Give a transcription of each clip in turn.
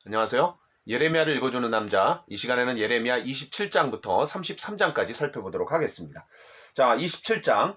안녕하세요. 예레미야를 읽어주는 남자. 이 시간에는 예레미야 27장부터 33장까지 살펴보도록 하겠습니다. 자, 27장.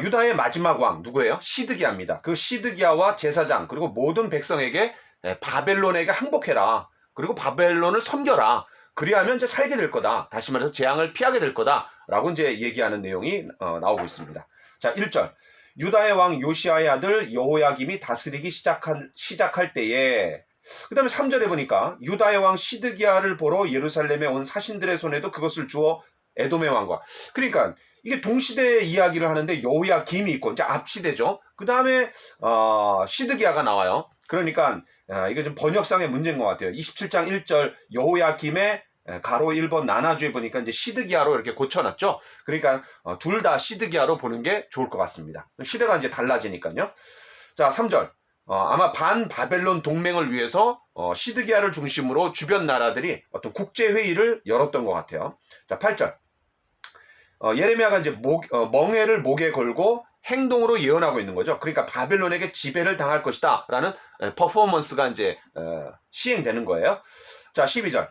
유다의 마지막 왕 누구예요? 시드기야입니다. 그 시드기야와 제사장 그리고 모든 백성에게 바벨론에게 항복해라. 그리고 바벨론을 섬겨라. 그리하면 이제 살게 될 거다. 다시 말해서 재앙을 피하게 될 거다. 라고 이제 얘기하는 내용이 나오고 있습니다. 자, 1절. 유다의 왕 요시아의 아들 여호야김이 다스리기 시작할 때에, 그 다음에 3절에 보니까 유다의 왕 시드기야를 보러 예루살렘에 온 사신들의 손에도 그것을 주어 에돔의 왕과, 그러니까 이게 동시대 이야기를 하는데 여호야김이 있고 이제 앞시대죠. 그 다음에 시드기야가 나와요. 그러니까 이게 좀 번역상의 문제인 것 같아요. 27장 1절 여호야김의 가로 1번 나나주에 보니까 이제 시드기야로 이렇게 고쳐놨죠. 그러니까 둘 다 시드기야로 보는 게 좋을 것 같습니다. 시대가 이제 달라지니까요. 자, 3절. 아마 반 바벨론 동맹을 위해서 시드기야를 중심으로 주변 나라들이 어떤 국제회의를 열었던 것 같아요. 자, 8절. 예레미야가 이제 멍에를 목에 걸고 행동으로 예언하고 있는 거죠. 그러니까 바벨론에게 지배를 당할 것이다 라는 퍼포먼스가 이제 시행되는 거예요. 자, 12절.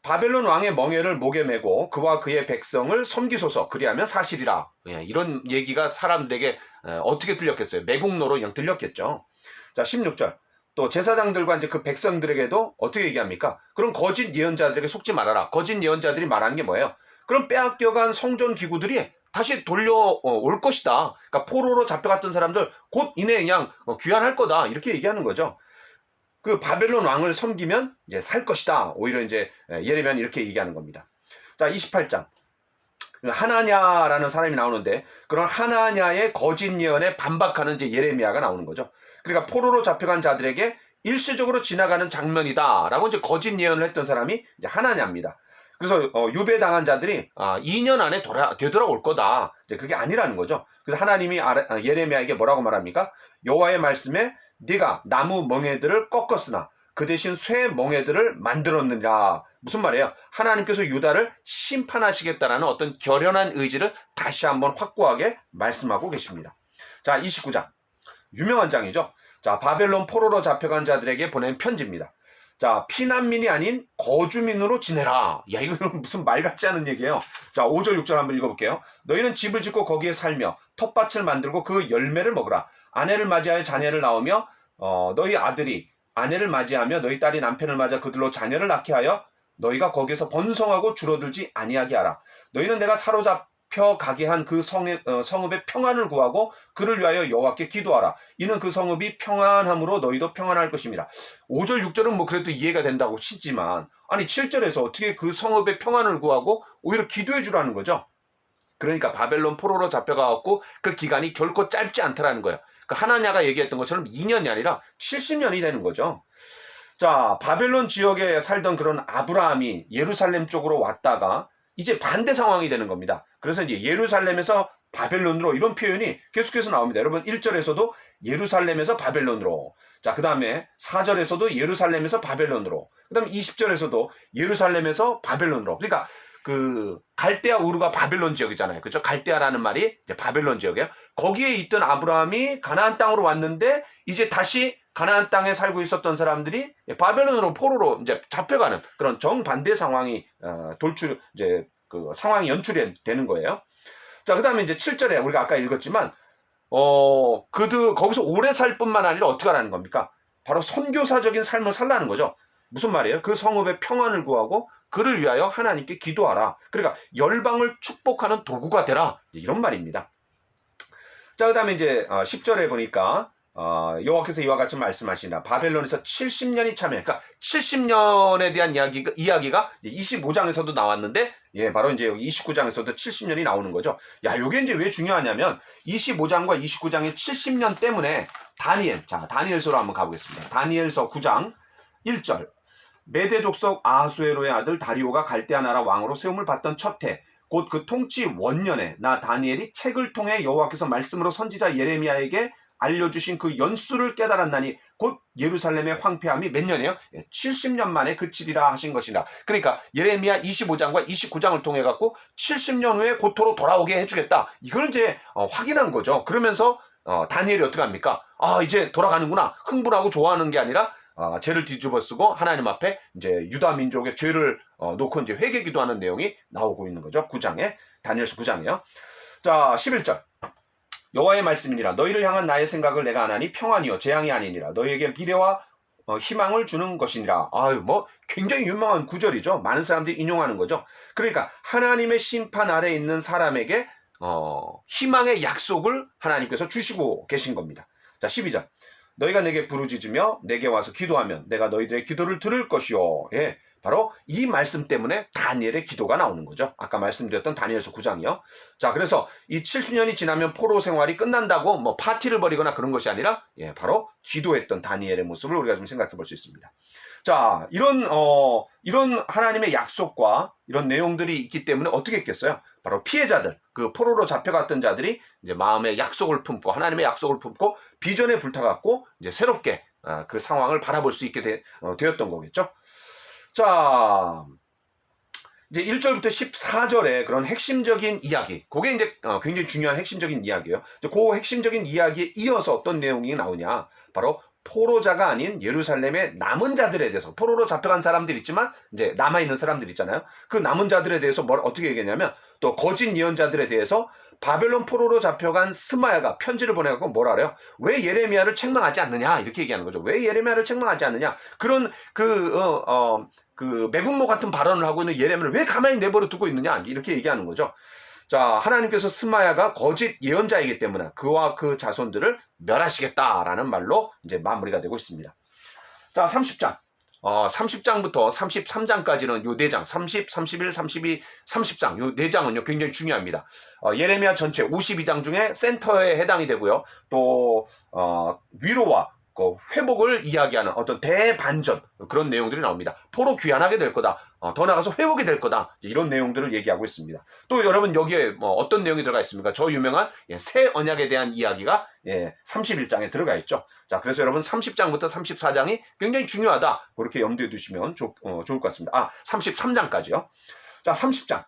바벨론 왕의 멍에를 목에 메고 그와 그의 백성을 섬기소서, 그리하면 사실이라. 이런 얘기가 사람들에게 어떻게 들렸겠어요? 매국노로 그냥 들렸겠죠. 자, 16절. 또 제사장들과 이제 그 백성들에게도 어떻게 얘기합니까? 그럼 거짓 예언자들에게 속지 말아라. 거짓 예언자들이 말하는 게 뭐예요? 그럼 빼앗겨간 성전 기구들이 다시 돌려올 것이다. 그러니까 포로로 잡혀갔던 사람들 곧 이내 그냥 귀환할 거다. 이렇게 얘기하는 거죠. 그 바벨론 왕을 섬기면 이제 살 것이다. 오히려 이제 예레미야는 이렇게 얘기하는 겁니다. 자, 28장. 하나냐라는 사람이 나오는데 그런 하나냐의 거짓 예언에 반박하는 이제 예레미야가 나오는 거죠. 그러니까 포로로 잡혀간 자들에게 일시적으로 지나가는 장면이다라고 이제 거짓 예언을 했던 사람이 이제 하나냐입니다. 그래서 유배당한 자들이 2년 안에 되돌아올 거다. 이제 그게 아니라는 거죠. 그래서 하나님이 예레미야에게 뭐라고 말합니까? 여호와의 말씀에 네가 나무 멍에들을 꺾었으나 그 대신 쇠 멍에들을 만들었느냐. 무슨 말이에요? 하나님께서 유다를 심판하시겠다라는 어떤 결연한 의지를 다시 한번 확고하게 말씀하고 계십니다. 자, 29장. 유명한 장이죠. 자, 바벨론 포로로 잡혀간 자들에게 보낸 편지입니다. 자, 피난민이 아닌 거주민으로 지내라. 야, 이거는 무슨 말 같지 않은 얘기예요. 자, 5절 6절 한번 읽어볼게요. 너희는 집을 짓고 거기에 살며 텃밭을 만들고 그 열매를 먹으라. 아내를 맞이하여 자녀를 낳으며 너희 아들이 아내를 맞이하며 너희 딸이 남편을 맞아 그들로 자녀를 낳게 하여 너희가 거기에서 번성하고 줄어들지 아니하게 하라. 너희는 내가 사로잡혀 가게 한 그 성읍의 평안을 구하고 그를 위하여 여호와께 기도하라. 이는 그 성읍이 평안함으로 너희도 평안할 것입니다. 5절 6절은 뭐 그래도 이해가 된다고 치지만, 아니 7절에서 어떻게 그 성읍의 평안을 구하고 오히려 기도해 주라는 거죠. 그러니까 바벨론 포로로 잡혀가갖고 그 기간이 결코 짧지 않다라는 거예요. 그 하나냐가 얘기했던 것처럼 2년이 아니라 70년이 되는 거죠. 자, 바벨론 지역에 살던 그런 아브라함이 예루살렘 쪽으로 왔다가 이제 반대 상황이 되는 겁니다. 그래서 이제 예루살렘에서 바벨론으로, 이런 표현이 계속해서 나옵니다. 여러분 1절에서도 예루살렘에서 바벨론으로, 자, 그 다음에 4절에서도 예루살렘에서 바벨론으로, 그 다음에 20절에서도 예루살렘에서 바벨론으로. 그러니까 그 갈대아 우르가 바벨론 지역이잖아요. 그죠? 갈대아라는 말이 이제 바벨론 지역이에요. 거기에 있던 아브라함이 가나안 땅으로 왔는데 이제 다시 가나안 땅에 살고 있었던 사람들이 바벨론으로 포로로 이제 잡혀가는 그런 정반대 상황이 이제 그 상황이 연출이 되는 거예요. 자, 그다음에 이제 7절에 우리가 아까 읽었지만 거기서 오래 살 뿐만 아니라 어떻게 하라는 겁니까? 바로 선교사적인 삶을 살라는 거죠. 무슨 말이에요? 그 성읍의 평안을 구하고 그를 위하여 하나님께 기도하라. 그러니까 열방을 축복하는 도구가 되라. 이런 말입니다. 자, 그 다음에 이제 10절에 보니까 여호와께서 이와 같이 말씀하시나 바벨론에서 70년이 차면, 그러니까 70년에 대한 이야기가 25장에서도 나왔는데, 바로 이제 29장에서도 70년이 나오는 거죠. 야, 요게 이제 왜 중요하냐면 25장과 29장의 70년 때문에 다니엘서로 한번 가보겠습니다. 다니엘서 9장 1절. 메대 족속 아하수에로의 아들 다리오가 갈대아 나라 왕으로 세움을 받던 첫 해, 곧 그 통치 원년에 나 다니엘이 책을 통해 여호와께서 말씀으로 선지자 예레미야에게 알려주신 그 연수를 깨달았나니 곧 예루살렘의 황폐함이 몇 년이에요? 70년 만에 그치리라 하신 것이라. 그러니까 예레미야 25장과 29장을 통해 갖고 70년 후에 고토로 돌아오게 해주겠다. 이걸 이제 확인한 거죠. 그러면서 다니엘이 어떻게 합니까? 이제 돌아가는구나. 흥분하고 좋아하는 게 아니라 죄를 뒤집어 쓰고 하나님 앞에 이제 유다 민족의 죄를 놓고 이제 회개 기도하는 내용이 나오고 있는 거죠. 9장에 다니엘서 9장이에요. 자, 11절. 여호와의 말씀이니라 너희를 향한 나의 생각을 내가 아나니 평안이요 재앙이 아니니라 너희에게 미래와 희망을 주는 것이니라. 뭐 굉장히 유명한 구절이죠. 많은 사람들이 인용하는 거죠. 그러니까 하나님의 심판 아래 있는 사람에게 희망의 약속을 하나님께서 주시고 계신 겁니다. 자, 12절. 너희가 내게 부르짖으며 내게 와서 기도하면 내가 너희들의 기도를 들을 것이요. 예, 바로 이 말씀 때문에 다니엘의 기도가 나오는 거죠. 아까 말씀드렸던 다니엘서 9장이요. 자, 그래서 이 70년이 지나면 포로 생활이 끝난다고 뭐 파티를 벌이거나 그런 것이 아니라 바로 기도했던 다니엘의 모습을 우리가 좀 생각해 볼 수 있습니다. 자, 이런 하나님의 약속과 이런 내용들이 있기 때문에 어떻게 했겠어요? 바로 피해자들, 그 포로로 잡혀갔던 자들이 이제 마음의 약속을 품고 하나님의 약속을 품고 비전에 불타갖고 이제 새롭게 그 상황을 바라볼 수 있게 되었던 거겠죠. 자, 이제 1절부터 14절에 그런 핵심적인 이야기, 그게 이제 굉장히 중요한 핵심적인 이야기예요. 그 핵심적인 이야기에 이어서 어떤 내용이 나오냐, 바로 포로자가 아닌 예루살렘의 남은 자들에 대해서, 포로로 잡혀간 사람들 있지만 이제 남아있는 사람들 있잖아요. 그 남은 자들에 대해서 어떻게 얘기했냐면, 또 거짓 예언자들에 대해서 바벨론 포로로 잡혀간 스마야가 편지를 보내갖고 뭐라 그래요? 왜 예레미야를 책망하지 않느냐? 이렇게 얘기하는 거죠. 왜 예레미야를 책망하지 않느냐? 그런 그 매국노 같은 발언을 하고 있는 예레미야를 왜 가만히 내버려 두고 있느냐? 이렇게 얘기하는 거죠. 자, 하나님께서 스마야가 거짓 예언자이기 때문에 그와 그 자손들을 멸하시겠다라는 말로 이제 마무리가 되고 있습니다. 자, 30장. 30장부터 33장까지는 요 4장, 30, 31, 32, 30장, 요 4장은요, 굉장히 중요합니다. 예레미야 전체 52장 중에 센터에 해당이 되고요. 또, 위로와 그 회복을 이야기하는 어떤 대반전, 그런 내용들이 나옵니다. 포로 귀환하게 될 거다. 더 나아가서 회복이 될 거다. 이런 내용들을 얘기하고 있습니다. 또 여러분 여기에 뭐 어떤 내용이 들어가 있습니까? 저 유명한 새 언약에 대한 이야기가 31장에 들어가 있죠. 자, 그래서 여러분 30장부터 34장이 굉장히 중요하다. 그렇게 염두에 두시면 좋을 것 같습니다. 33장까지요. 자, 30장.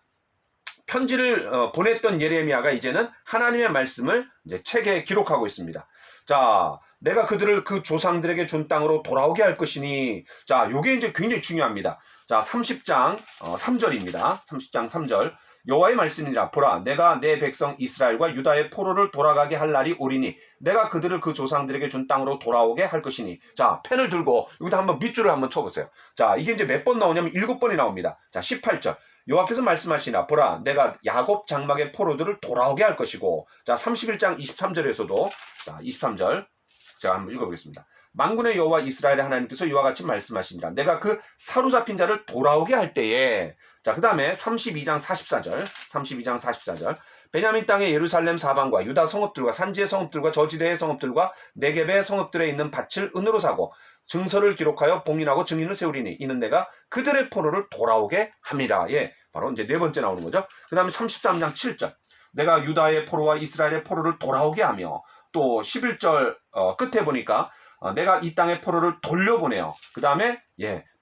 편지를 보냈던 예레미야가 이제는 하나님의 말씀을 이제 책에 기록하고 있습니다. 자, 내가 그들을 그 조상들에게 준 땅으로 돌아오게 할 것이니, 자, 요게 이제 굉장히 중요합니다. 자, 30장 3절입니다. 30장 3절. 여호와의 말씀이라 보라 내가 내 백성 이스라엘과 유다의 포로를 돌아가게 할 날이 오리니 내가 그들을 그 조상들에게 준 땅으로 돌아오게 할 것이니. 자, 펜을 들고 여기다 한번 밑줄을 한번 쳐보세요. 자, 이게 이제 몇 번 나오냐면 7번이 나옵니다. 자, 18절. 여호와께서 말씀하시나 보라 내가 야곱 장막의 포로들을 돌아오게 할 것이고. 자, 31장 23절에서도 자, 23절 제가 한번 읽어보겠습니다. 만군의 여호와 이스라엘의 하나님께서 이와 같이 말씀하시니라 내가 그 사로잡힌 자를 돌아오게 할 때에. 자, 그 다음에 32장 44절 베냐민 땅의 예루살렘 사방과 유다 성읍들과 산지의 성읍들과 저지대의 성읍들과 네겝의 성읍들에 있는 밭을 은으로 사고 증서를 기록하여 봉인하고 증인을 세우리니 이는 내가 그들의 포로를 돌아오게 함이라. 바로 이제 네 번째 나오는 거죠. 그 다음에 33장 7절 내가 유다의 포로와 이스라엘의 포로를 돌아오게 하며. 또 11절 끝에 보니까 내가 이 땅의 포로를 돌려보내요. 그 다음에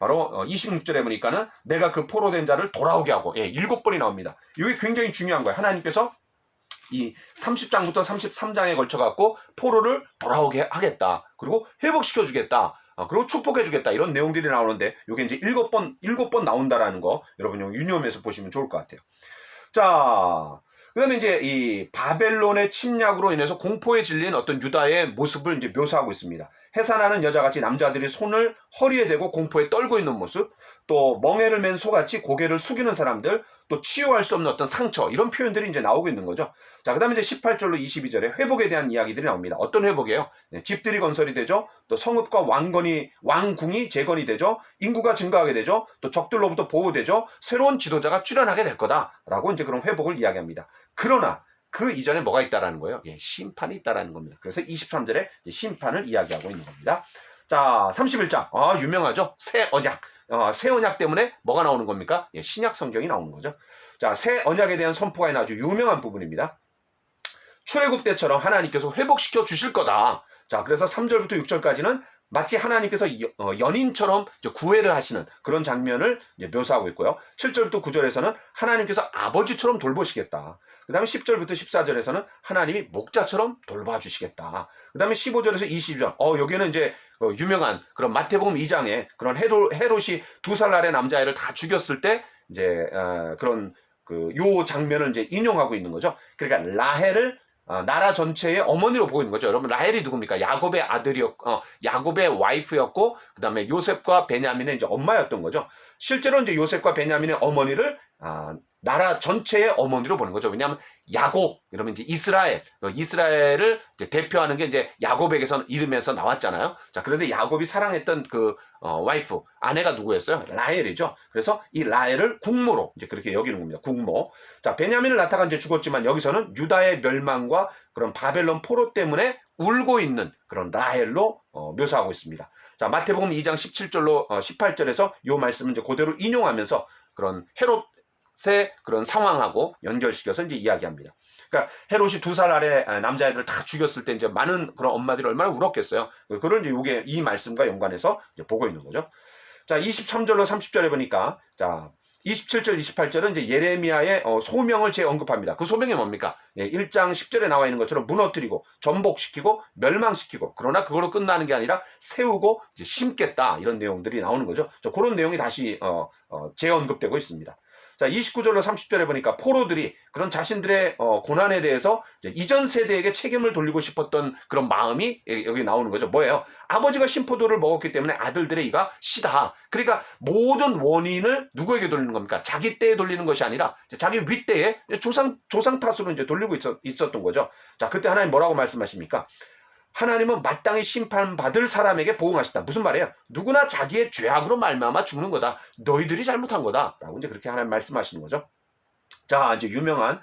바로 26절에 보니까는 내가 그 포로된 자를 돌아오게 하고. 7번이 나옵니다. 이게 굉장히 중요한 거예요. 하나님께서 이 30장부터 33장에 걸쳐갖고 포로를 돌아오게 하겠다. 그리고 회복시켜주겠다. 그리고 축복해주겠다. 이런 내용들이 나오는데 이게 이제 7번 나온다라는 거 여러분 유념해서 보시면 좋을 것 같아요. 자, 그 다음에 이제 이 바벨론의 침략으로 인해서 공포에 질린 어떤 유다의 모습을 이제 묘사하고 있습니다. 해산하는 여자같이 남자들이 손을 허리에 대고 공포에 떨고 있는 모습, 또 멍에를 맨 소같이 고개를 숙이는 사람들, 또 치유할 수 없는 어떤 상처, 이런 표현들이 이제 나오고 있는 거죠. 자, 그 다음에 이제 18절로 22절에 회복에 대한 이야기들이 나옵니다. 어떤 회복이에요? 집들이 건설이 되죠. 또 성읍과 왕궁이 재건이 되죠. 인구가 증가하게 되죠. 또 적들로부터 보호되죠. 새로운 지도자가 출현하게 될 거다라고 이제 그런 회복을 이야기합니다. 그러나 그 이전에 뭐가 있다라는 거예요? 심판이 있다라는 겁니다. 그래서 23절에 심판을 이야기하고 있는 겁니다. 자, 31장. 유명하죠? 새 언약. 새 언약 때문에 뭐가 나오는 겁니까? 신약 성경이 나오는 거죠. 자, 새 언약에 대한 선포가 있는 아주 유명한 부분입니다. 출애굽 때처럼 하나님께서 회복시켜 주실 거다. 자, 그래서 3절부터 6절까지는 마치 하나님께서 연인처럼 구애를 하시는 그런 장면을 묘사하고 있고요. 7절부터 9절에서는 하나님께서 아버지처럼 돌보시겠다. 그 다음에 10절부터 14절에서는 하나님이 목자처럼 돌봐주시겠다. 그 다음에 15절에서 20절, 여기는 이제 유명한 그런 마태복음 2장에 그런 헤롯이 2살 아래 남자아이를 다 죽였을 때 이제 그런 요 장면을 이제 인용하고 있는 거죠. 그러니까 라헬을 나라 전체의 어머니로 보고 있는 거죠. 여러분, 라헬이 누굽니까? 야곱의 아들이었고, 야곱의 와이프였고, 그 다음에 요셉과 베냐민의 이제 엄마였던 거죠. 실제로 이제 요셉과 베냐민의 어머니를 나라 전체의 어머니로 보는 거죠. 왜냐하면 야곱, 이러면 이제 이스라엘을 이제 대표하는 게 이제 야곱에게서 이름에서 나왔잖아요. 자, 그런데 야곱이 사랑했던 와이프, 아내가 누구였어요? 라헬이죠. 그래서 이 라헬을 국모로 이제 그렇게 여기는 겁니다. 국모. 자, 베냐민을 낳다가 이제 죽었지만 여기서는 유다의 멸망과 그런 바벨론 포로 때문에 울고 있는 그런 라헬로 묘사하고 있습니다. 자, 마태복음 2장 17절로 18절에서 요 말씀을 이제 그대로 인용하면서 그런 헤롯의 그런 상황하고 연결시켜서 이제 이야기합니다. 그러니까 헤롯이 2살 아래 남자애들 다 죽였을 때 이제 많은 그런 엄마들이 얼마나 울었겠어요. 그걸 이제 요게 이 말씀과 연관해서 이제 보고 있는 거죠. 자, 23절로 30절에 보니까 자, 27절, 28절은 이제 예레미야의 소명을 재언급합니다. 그 소명이 뭡니까? 1장 10절에 나와 있는 것처럼 무너뜨리고 전복시키고 멸망시키고, 그러나 그걸로 끝나는 게 아니라 세우고 이제 심겠다, 이런 내용들이 나오는 거죠. 그런 내용이 다시 재언급되고 있습니다. 자, 29절로 30절에 보니까 포로들이 그런 자신들의 고난에 대해서 이제 이전 세대에게 책임을 돌리고 싶었던 그런 마음이 여기 나오는 거죠. 뭐예요? 아버지가 신포도를 먹었기 때문에 아들들의 이가 시다. 그러니까 모든 원인을 누구에게 돌리는 겁니까? 자기 때에 돌리는 것이 아니라 자기 윗대에 조상 탓으로 이제 돌리고 있었던 거죠. 자, 그때 하나님 뭐라고 말씀하십니까? 하나님은 마땅히 심판받을 사람에게 보응하셨다. 무슨 말이에요? 누구나 자기의 죄악으로 말미암아 죽는 거다. 너희들이 잘못한 거다. 라고 이제 그렇게 하나님 말씀하시는 거죠. 자, 이제 유명한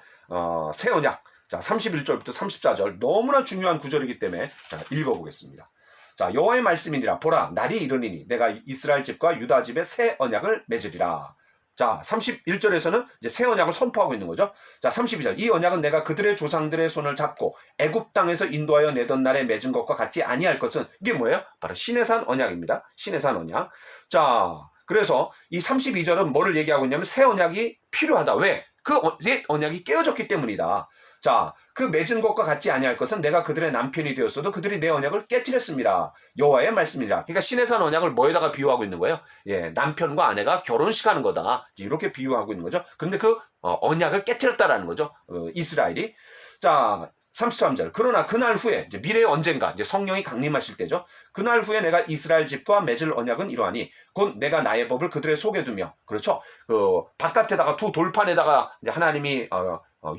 새 언약. 자, 31절부터 34절. 너무나 중요한 구절이기 때문에 자, 읽어보겠습니다. 자, 여호와의 말씀이니라. 보라, 날이 이르니니 내가 이스라엘 집과 유다 집에 새 언약을 맺으리라. 자, 31절에서는 이제 새 언약을 선포하고 있는 거죠. 자, 32절. 이 언약은 내가 그들의 조상들의 손을 잡고 애굽 땅에서 인도하여 내던 날에 맺은 것과 같지 아니할 것은, 이게 뭐예요? 바로 시내산 언약입니다. 시내산 언약. 자, 그래서 이 32절은 뭐를 얘기하고 있냐면 새 언약이 필요하다. 왜? 그 옛 언약이 깨어졌기 때문이다. 자, 그 맺은 것과 같지 아니할 것은 내가 그들의 남편이 되었어도 그들이 내 언약을 깨뜨렸습니다. 여호와의 말씀이라. 그러니까 시내산 언약을 뭐에다가 비유하고 있는 거예요? 남편과 아내가 결혼식하는 거다. 이렇게 비유하고 있는 거죠. 그런데 그 언약을 깨뜨렸다라는 거죠. 이스라엘이. 자, 33절. 그러나 그날 후에, 이제 미래의 언젠가, 이제 성령이 강림하실 때죠. 그날 후에 내가 이스라엘 집과 맺을 언약은 이러하니 곧 내가 나의 법을 그들의 속에 두며, 그렇죠? 바깥에다가 두 돌판에다가 이제 하나님이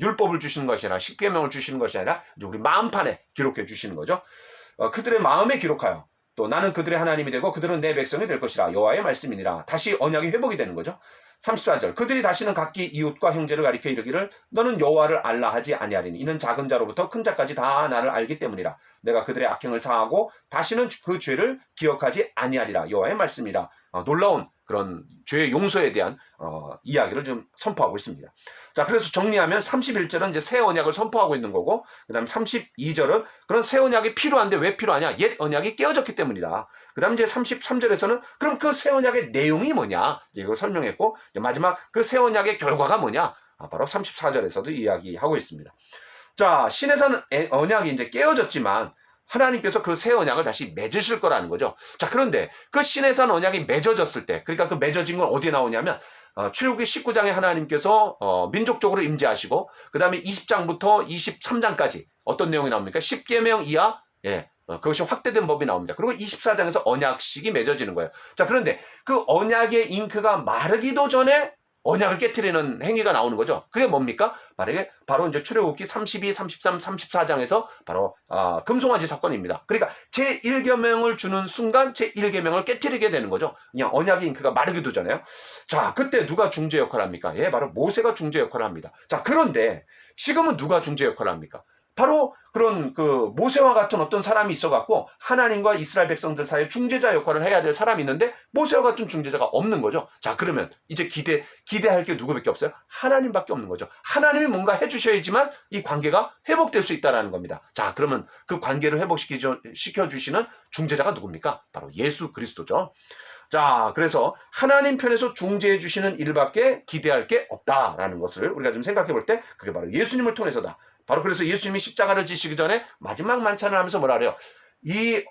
율법을 주시는 것이 아니라, 십계명을 주시는 것이 아니라 이제 우리 마음판에 기록해 주시는 거죠. 그들의 마음에 기록하여 또 나는 그들의 하나님이 되고 그들은 내 백성이 될 것이라. 여호와의 말씀이니라. 다시 언약이 회복이 되는 거죠. 34절. 그들이 다시는 각기 이웃과 형제를 가리켜 이르기를 너는 여호와를 알라 하지 아니하리니 이는 작은 자로부터 큰 자까지 다 나를 알기 때문이라. 내가 그들의 악행을 사하고 다시는 그 죄를 기억하지 아니하리라. 여호와의 말씀이라. 놀라운 그런 죄의 용서에 대한 이야기를 좀 선포하고 있습니다. 자, 그래서 정리하면 31절은 이제 새 언약을 선포하고 있는 거고, 그 다음 32절은 그런 새 언약이 필요한데 왜 필요하냐? 옛 언약이 깨어졌기 때문이다. 그 다음 이제 33절에서는 그럼 그 새 언약의 내용이 뭐냐? 이제 이걸 설명했고, 이제 마지막 그 새 언약의 결과가 뭐냐? 바로 34절에서도 이야기하고 있습니다. 자, 시내산 언약이 이제 깨어졌지만 하나님께서 그 새 언약을 다시 맺으실 거라는 거죠. 자, 그런데 그 시내산 언약이 맺어졌을 때, 그러니까 그 맺어진 건 어디에 나오냐면 출애굽기 19장에 하나님께서 민족적으로 임재하시고, 그 다음에 20장부터 23장까지 어떤 내용이 나옵니까? 10계명 이하, 그것이 확대된 법이 나옵니다. 그리고 24장에서 언약식이 맺어지는 거예요. 자, 그런데 그 언약의 잉크가 마르기도 전에 언약을 깨트리는 행위가 나오는 거죠. 그게 뭡니까? 바로 이제 출애굽기 32, 33, 34장에서 바로 금송아지 사건입니다. 그러니까 제1계명을 주는 순간 제1계명을 깨트리게 되는 거죠. 그냥 언약의 잉크가 마르기도 전에요. 자, 그때 누가 중재 역할을 합니까? 바로 모세가 중재 역할을 합니다. 자, 그런데 지금은 누가 중재 역할을 합니까? 바로 그런 모세와 같은 어떤 사람이 있어갖고 하나님과 이스라엘 백성들 사이에 중재자 역할을 해야 될 사람이 있는데 모세와 같은 중재자가 없는 거죠. 자, 그러면 이제 기대할 게 누구밖에 없어요? 하나님밖에 없는 거죠. 하나님이 뭔가 해주셔야지만 이 관계가 회복될 수 있다는 겁니다. 자, 그러면 그 관계를 회복시켜주시는 중재자가 누굽니까? 바로 예수 그리스도죠. 자, 그래서 하나님 편에서 중재해 주시는 일밖에 기대할 게 없다라는 것을 우리가 좀 생각해 볼 때 그게 바로 예수님을 통해서다. 바로 그래서 예수님이 십자가를 지시기 전에 마지막 만찬을 하면서 뭐라 그래요? 이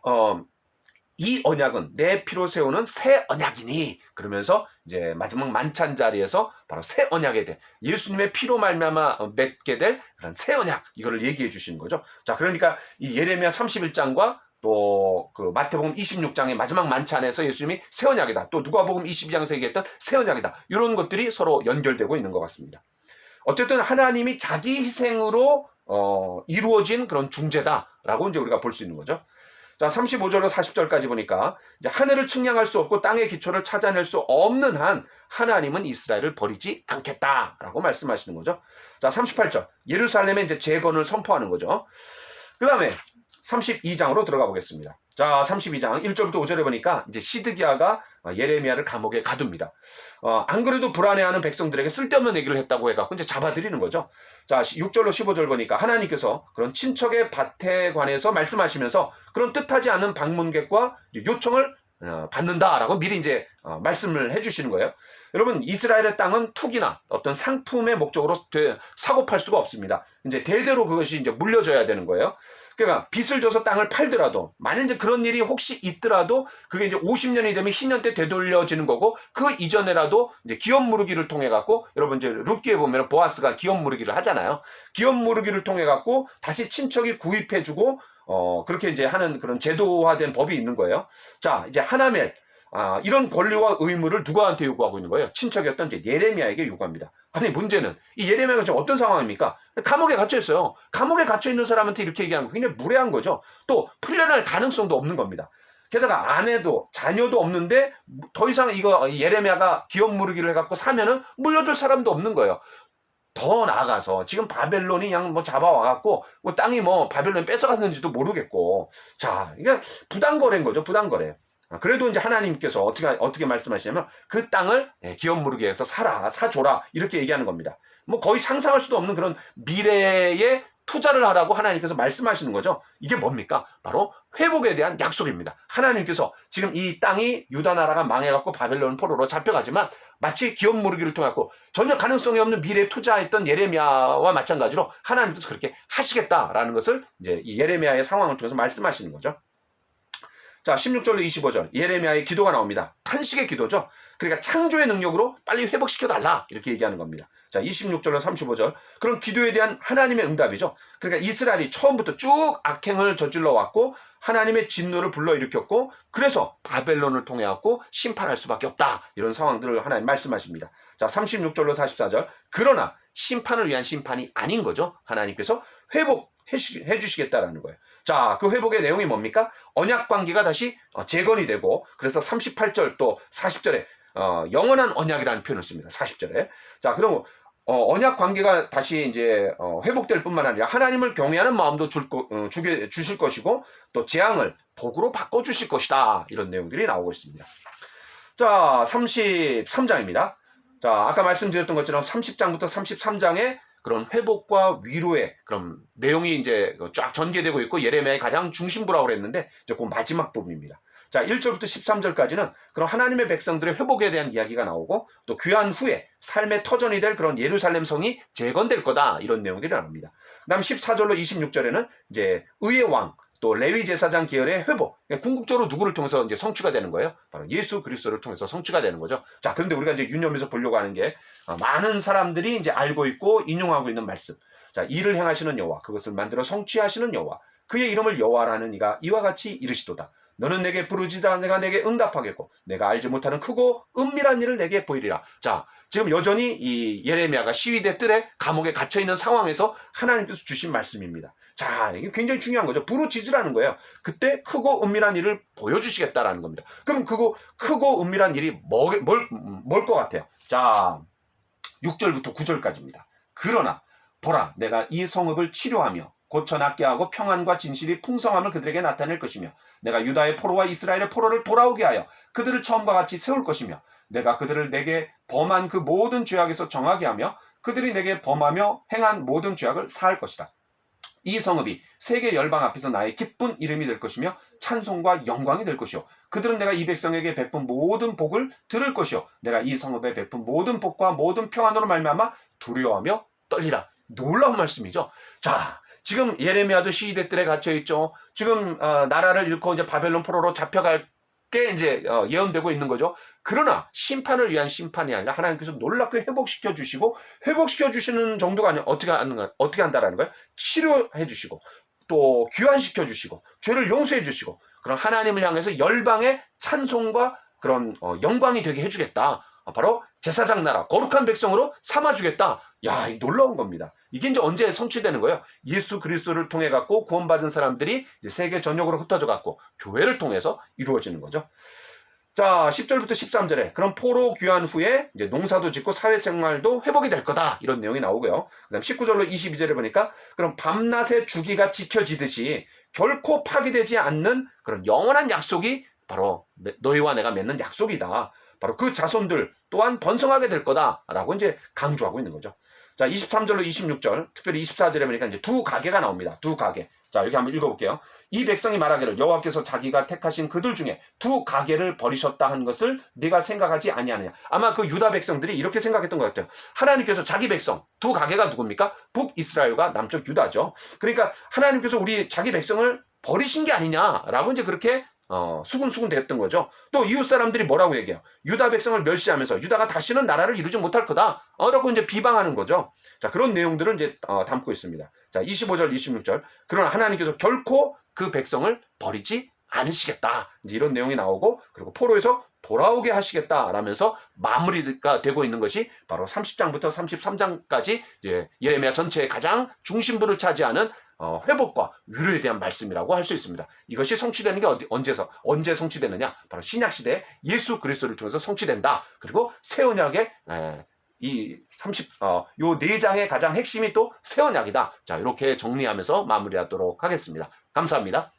언약은 내 피로 세우는 새 언약이니, 그러면서 이제 마지막 만찬 자리에서 바로 새 언약에 대해 예수님의 피로 말미암아 맺게 될 그런 새 언약, 이거를 얘기해 주시는 거죠. 자, 그러니까 이 예레미야 31장과 또 그 마태복음 26장의 마지막 만찬에서 예수님이 새 언약이다, 또 누가복음 22장에서 얘기했던 새 언약이다, 이런 것들이 서로 연결되고 있는 것 같습니다. 어쨌든 하나님이 자기 희생으로 이루어진 그런 중재다라고 이제 우리가 볼 수 있는 거죠. 자, 35절로 40절까지 보니까 이제 하늘을 측량할 수 없고 땅의 기초를 찾아낼 수 없는 한 하나님은 이스라엘을 버리지 않겠다라고 말씀하시는 거죠. 자, 38절 예루살렘의 이제 재건을 선포하는 거죠. 그 다음에 32장으로 들어가 보겠습니다. 자, 32장 1절부터 5절에 보니까 이제 시드기야가 예레미야를 감옥에 가둡니다. 안 그래도 불안해하는 백성들에게 쓸데없는 얘기를 했다고 해갖고 이제 잡아들이는 거죠. 자, 6절로 15절 보니까 하나님께서 그런 친척의 밭에 관해서 말씀하시면서 그런 뜻하지 않은 방문객과 요청을 받는다라고 미리 이제 말씀을 해주시는 거예요. 여러분, 이스라엘의 땅은 투기나 어떤 상품의 목적으로 사고 팔 수가 없습니다. 이제 대대로 그것이 이제 물려져야 되는 거예요. 그러니까 빚을 져서 땅을 팔더라도, 만약 이제 그런 일이 혹시 있더라도 그게 이제 50년이 되면 희년 때 되돌려지는 거고, 그 이전에라도 이제 기업 무르기를 통해 갖고, 여러분 이제 룻기에 보면 보아스가 기업 무르기를 하잖아요. 기업 무르기를 통해 갖고 다시 친척이 구입해주고 그렇게 이제 하는 그런 제도화된 법이 있는 거예요. 자, 이제 하나멜, 이런 권리와 의무를 누구한테 요구하고 있는 거예요? 친척이었던 이제 예레미야에게 요구합니다. 아니, 문제는 이 예레미야가 지금 어떤 상황입니까? 감옥에 gat혀 있어요. 감옥에 갇혀 있는 사람한테 이렇게 얘기하는 거 굉장히 무례한 거죠. 또 풀려날 가능성도 없는 겁니다. 게다가 아내도 자녀도 없는데 더 이상 이거 예레미야가 기업 무르기를 해갖고 사면은 물려줄 사람도 없는 거예요. 더 나아가서 지금 바벨론이 그냥 뭐 잡아와갖고 뭐 땅이 뭐 바벨론이 뺏어갔는지도 모르겠고, 자, 이게 부당거래인 거죠. 부당거래. 그래도 이제 하나님께서 어떻게 말씀하시냐면 그 땅을 기업 무르게 해서 사줘라, 이렇게 얘기하는 겁니다. 뭐 거의 상상할 수도 없는 그런 미래에 투자를 하라고 하나님께서 말씀하시는 거죠. 이게 뭡니까? 바로 회복에 대한 약속입니다. 하나님께서 지금 이 땅이 유다 나라가 망해갖고 바벨론 포로로 잡혀가지만 마치 기업 무르기를 통해갖고 전혀 가능성이 없는 미래에 투자했던 예레미야와 마찬가지로 하나님께서 그렇게 하시겠다라는 것을 이제 이 예레미야의 상황을 통해서 말씀하시는 거죠. 자, 16절로 25절 예레미야의 기도가 나옵니다. 탄식의 기도죠. 그러니까 창조의 능력으로 빨리 회복시켜달라, 이렇게 얘기하는 겁니다. 자, 26절로 35절 그런 기도에 대한 하나님의 응답이죠. 그러니까 이스라엘이 처음부터 쭉 악행을 저질러 왔고 하나님의 진노를 불러일으켰고, 그래서 바벨론을 통해 갖고 심판할 수밖에 없다, 이런 상황들을 하나님 말씀하십니다. 자, 36절로 44절 그러나 심판을 위한 심판이 아닌 거죠. 하나님께서 회복해 주시겠다라는 거예요. 자, 그 회복의 내용이 뭡니까? 언약 관계가 다시 재건이 되고, 그래서 38절 또 40절에 영원한 언약이라는 표현을 씁니다. 40절에. 자, 그럼 언약 관계가 다시 이제 회복될 뿐만 아니라 하나님을 경외하는 마음도 주실 것이고, 또 재앙을 복으로 바꿔 주실 것이다, 이런 내용들이 나오고 있습니다. 자, 33장입니다. 자, 아까 말씀드렸던 것처럼 30장부터 33장에 그런 회복과 위로의 그런 내용이 이제 쫙 전개되고 있고, 예레미야의 가장 중심부라고 그랬는데 이제 그 마지막 부분입니다. 자, 1절부터 13절까지는 그런 하나님의 백성들의 회복에 대한 이야기가 나오고, 또 귀환 후에 삶의 터전이 될 그런 예루살렘 성이 재건될 거다, 이런 내용들이 나옵니다. 그다음 14절로 26절에는 이제 의의 왕, 또 레위 제사장 계열의 회복, 궁극적으로 누구를 통해서 이제 성취가 되는 거예요? 바로 예수 그리스도를 통해서 성취가 되는 거죠. 자, 그런데 우리가 이제 유념해서 보려고 하는 게 많은 사람들이 이제 알고 있고 인용하고 있는 말씀. 자, 일을 행하시는 여호와, 그것을 만들어 성취하시는 여호와, 그의 이름을 여호와라는 이가 이와 같이 이르시도다. 너는 내게 부르짖으라 내가 내게 응답하겠고 내가 알지 못하는 크고 은밀한 일을 내게 보이리라. 자, 지금 여전히 이 예레미야가 시위대 뜰에 감옥에 갇혀 있는 상황에서 하나님께서 주신 말씀입니다. 자, 이게 굉장히 중요한 거죠. 부르짖으라는 거예요. 그때 크고 은밀한 일을 보여주시겠다라는 겁니다. 그럼 그거 크고 은밀한 일이 뭘 것 같아요? 자, 6절부터 9절까지입니다. 그러나 보라, 내가 이 성읍을 치료하며 고쳐 낫게 하고 평안과 진실이 풍성함을 그들에게 나타낼 것이며, 내가 유다의 포로와 이스라엘의 포로를 돌아오게 하여 그들을 처음과 같이 세울 것이며, 내가 그들을 내게 범한 그 모든 죄악에서 정하게 하며 그들이 내게 범하며 행한 모든 죄악을 사할 것이다. 이 성읍이 세계 열방 앞에서 나의 기쁜 이름이 될 것이며 찬송과 영광이 될 것이요 그들은 내가 이 백성에게 베푼 모든 복을 들을 것이요 내가 이 성읍에 베푼 모든 복과 모든 평안으로 말미암아 두려워하며 떨리라. 놀라운 말씀이죠. 자, 지금 예레미야도 시대들에 갇혀 있죠. 지금 나라를 잃고 이제 바벨론 포로로 잡혀갈 게 이제 예언되고 있는 거죠. 그러나 심판을 위한 심판이 아니라 하나님께서 놀랍게 회복시켜 주시고 회복시켜 주시는 정도가 아니라 어떻게 한다라는 거예요? 치료해 주시고 또 귀환시켜 주시고 죄를 용서해 주시고 그런 하나님을 향해서 열방의 찬송과 그런 영광이 되게 해주겠다. 바로 제사장 나라 거룩한 백성으로 삼아주겠다. 야, 이 놀라운 겁니다. 이게 이제 언제 성취되는 거예요? 예수 그리스도를 통해 갖고 구원받은 사람들이 이제 세계 전역으로 흩어져 갖고 교회를 통해서 이루어지는 거죠. 자, 10절부터 13절에 그럼 포로 귀환 후에 이제 농사도 짓고 사회생활도 회복이 될 거다. 이런 내용이 나오고요. 그다음 19절로 22절에 보니까 그럼 밤낮의 주기가 지켜지듯이 결코 파기되지 않는 그런 영원한 약속이 바로 너희와 내가 맺는 약속이다. 바로 그 자손들 또한 번성하게 될 거다라고 이제 강조하고 있는 거죠. 자, 23절로 26절, 특별히 24절에 보니까 이제 두 가게가 나옵니다. 두 가게. 자, 여기 한번 읽어볼게요. 이 백성이 말하기를 여호와께서 자기가 택하신 그들 중에 두 가게를 버리셨다 한 것을 네가 생각하지 아니하느냐. 아마 그 유다 백성들이 이렇게 생각했던 것 같아요. 하나님께서 자기 백성, 두 가게가 누굽니까? 북이스라엘과 남쪽 유다죠. 그러니까 하나님께서 우리 자기 백성을 버리신 게 아니냐라고 이제 그렇게 수군수군 됐던 거죠. 또 이웃 사람들이 뭐라고 얘기해요? 유다 백성을 멸시하면서 유다가 다시는 나라를 이루지 못할 거다. 라고 이제 비방하는 거죠. 자, 그런 내용들을 이제 담고 있습니다. 자, 25절, 26절. 그러나 하나님께서 결코 그 백성을 버리지 않으시겠다. 이제 이런 내용이 나오고 그리고 포로에서 돌아오게 하시겠다라면서 마무리가 되고 있는 것이 바로 30장부터 33장까지 이제 예레미야 전체의 가장 중심부를 차지하는 회복과 위로에 대한 말씀이라고 할 수 있습니다. 이것이 성취되는 게 언제 성취되느냐? 바로 신약시대 예수 그리스도를 통해서 성취된다. 그리고 새 언약의 요 4장의 가장 핵심이 또 새 언약이다. 자, 이렇게 정리하면서 마무리하도록 하겠습니다. 감사합니다.